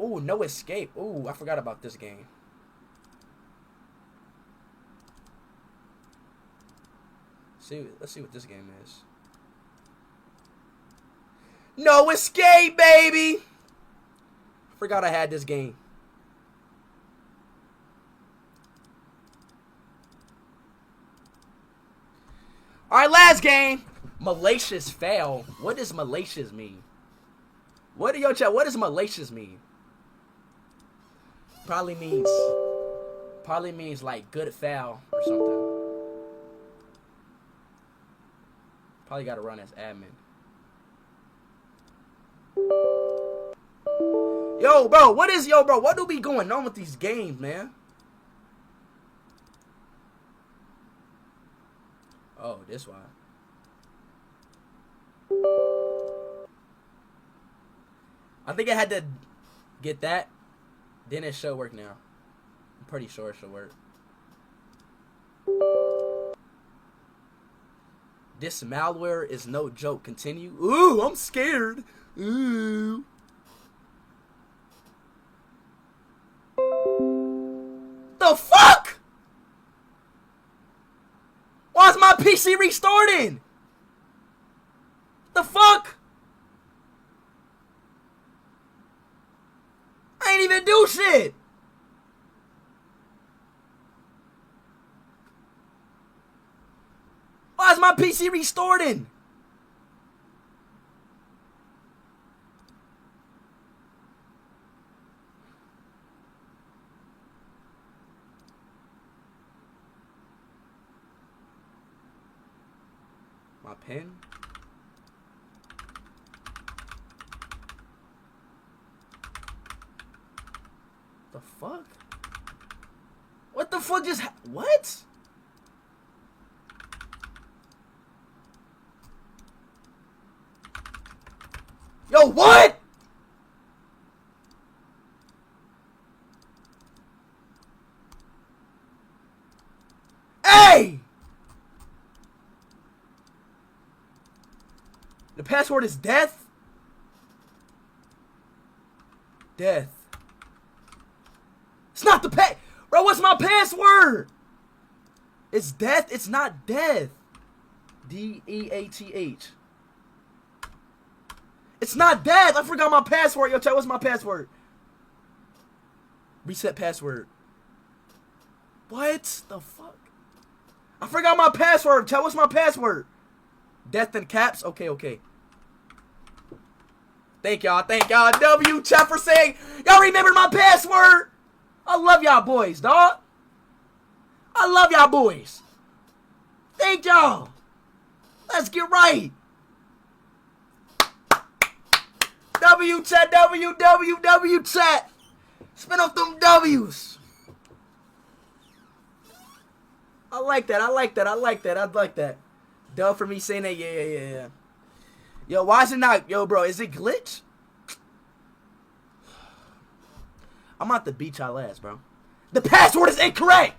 Ooh, no escape. Ooh, I forgot about this game. Let's see what this game is. No escape, baby! Forgot I had this game. Alright, last game. Malicious fail. What does malicious mean? What do y'all chat? What does malicious mean? Probably means like good foul or something. Probably gotta run as admin. Yo, bro, what do be going on with these games, man? Oh, this why. I think I had to get that. Then it should work now. I'm pretty sure it should work. This malware is no joke. Continue. Ooh, I'm scared. Ooh. The fuck? Why is my PC restarting? The fuck? I ain't even do shit. Why is my PC restarting? My pen? The fuck? What the fuck just what? Yo, what? Hey! The password is death? Death. It's not the Bro, what's my password? It's death. It's not death. D-E-A-T-H. It's not death. I forgot my password. Yo, chat, what's my password? Reset password. What the fuck? I forgot my password. Chat, what's my password? Death in caps? Okay. Thank y'all. W, chat, for saying y'all remembered my password. I love y'all boys, dog. I love y'all boys. Thank y'all. Let's get right. W chat, W chat. Spin off them W's. I like that. Dub for me saying that. Yeah. Yo, why is it not? Yo, bro, is it glitch? I'm about to beat y'all ass, bro. The password is incorrect.